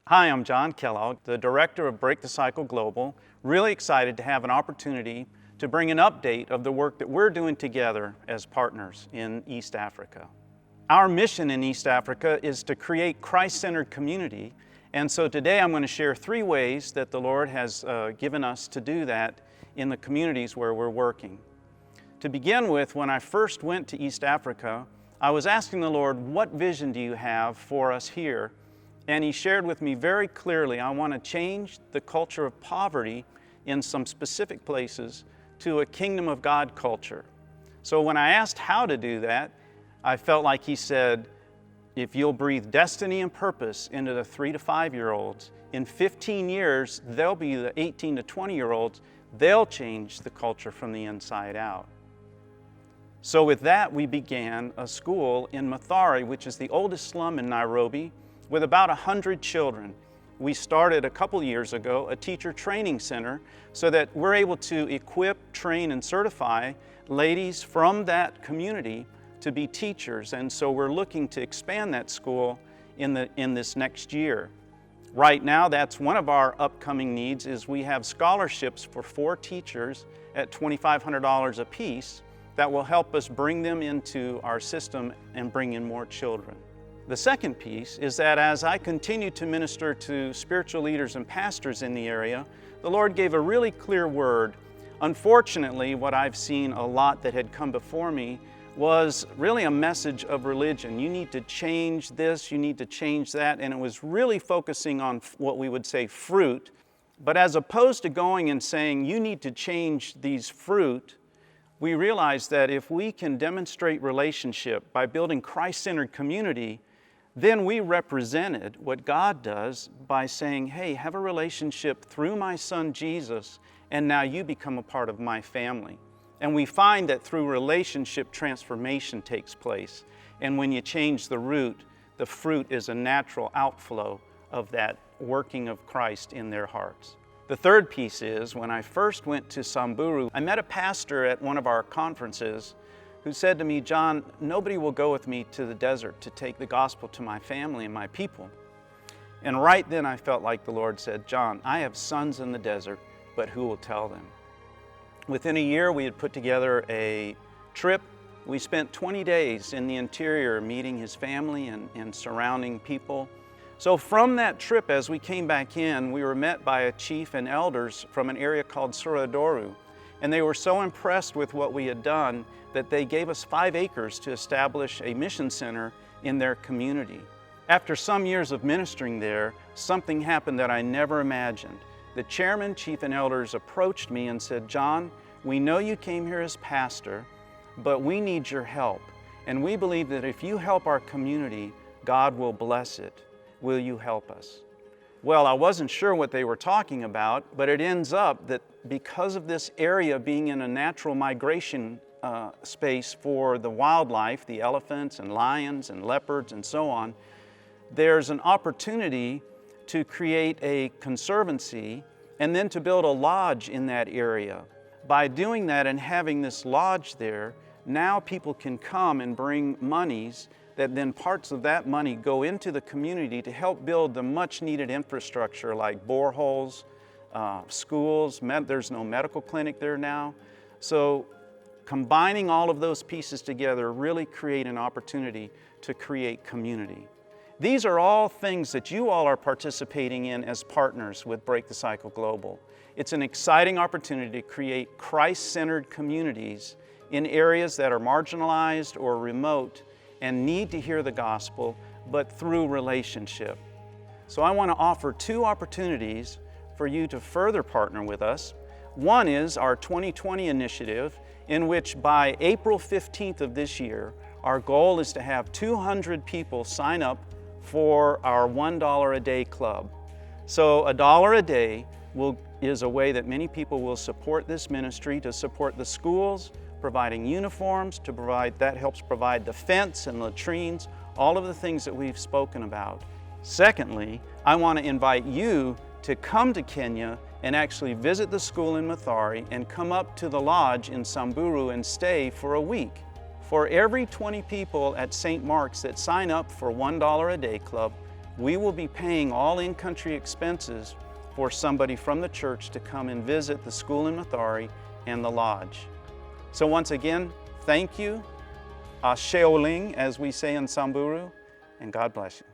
Hi, I'm John Kellogg, the Director of Break the Cycle Global. Really excited to have an opportunity to bring an update of the work that we're doing together as partners in East Africa. Our mission in East Africa is to create Christ-centered community, and so today I'm going to share 3 ways that the Lord has given us to do that in the communities where we're working. To begin with, when I first went to East Africa, I was asking the Lord, what vision do you have for us here? And He shared with me very clearly, I want to change the culture of poverty in some specific places to a kingdom of God culture. So when I asked how to do that, I felt like He said, if you'll breathe destiny and purpose into the 3 to 5-year-olds, in 15 years, they'll be the 18 to 20-year-olds, they'll change the culture from the inside out. So with that, we began a school in Mathare, which is the oldest slum in Nairobi, with about 100 children. We started a couple years ago a teacher training center so that we're able to equip, train, and certify ladies from that community to be teachers. And so we're looking to expand that school in this next year. Right now, that's one of our upcoming needs is we have scholarships for 4 teachers at $2,500 a piece that will help us bring them into our system and bring in more children. The second piece is that as I continue to minister to spiritual leaders and pastors in the area, the Lord gave a really clear word. Unfortunately, what I've seen a lot that had come before me was really a message of religion. You need to change this, you need to change that, and it was really focusing on what we would say fruit. But as opposed to going and saying, you need to change these fruit, we realized that if we can demonstrate relationship by building Christ-centered community, then we represented what God does by saying, hey, have a relationship through my son Jesus, and now you become a part of my family. And we find that through relationship, transformation takes place. And when you change the root, the fruit is a natural outflow of that working of Christ in their hearts. The third piece is, when I first went to Samburu, I met a pastor at one of our conferences who said to me, John, nobody will go with me to the desert to take the gospel to my family and my people. And right then I felt like the Lord said, John, I have sons in the desert, but who will tell them? Within a year, we had put together a trip. We spent 20 days in the interior meeting his family and surrounding people. So from that trip, as we came back in, we were met by a chief and elders from an area called Suradoru. And they were so impressed with what we had done that they gave us 5 acres to establish a mission center in their community. After some years of ministering there, something happened that I never imagined. The chairman, chief, and elders approached me and said, John, we know you came here as pastor, but we need your help. And we believe that if you help our community, God will bless it. Will you help us? Well, I wasn't sure what they were talking about, but it ends up that because of this area being in a natural migration space for the wildlife, the elephants and lions and leopards and so on, there's an opportunity to create a conservancy and then to build a lodge in that area. By doing that and having this lodge there, now people can come and bring monies that then parts of that money go into the community to help build the much needed infrastructure like boreholes, schools. There's no medical clinic there now. So combining all of those pieces together really create an opportunity to create community. These are all things that you all are participating in as partners with Break the Cycle Global. It's an exciting opportunity to create Christ-centered communities in areas that are marginalized or remote and need to hear the gospel, but through relationship. So I want to offer 2 opportunities for you to further partner with us. One is our 2020 initiative, in which by April 15th of this year, our goal is to have 200 people sign up for our $1 a day club. So $1 a day is a way that many people will support this ministry, to support the schools, providing uniforms, that helps provide the fence and latrines, all of the things that we've spoken about. Secondly, I want to invite you to come to Kenya and actually visit the school in Mathare and come up to the lodge in Samburu and stay for a week. For every 20 people at St. Mark's that sign up for $1 a day club, we will be paying all in-country expenses for somebody from the church to come and visit the school in Mathari and the lodge. So once again, thank you, Sheoling, as we say in Samburu, and God bless you.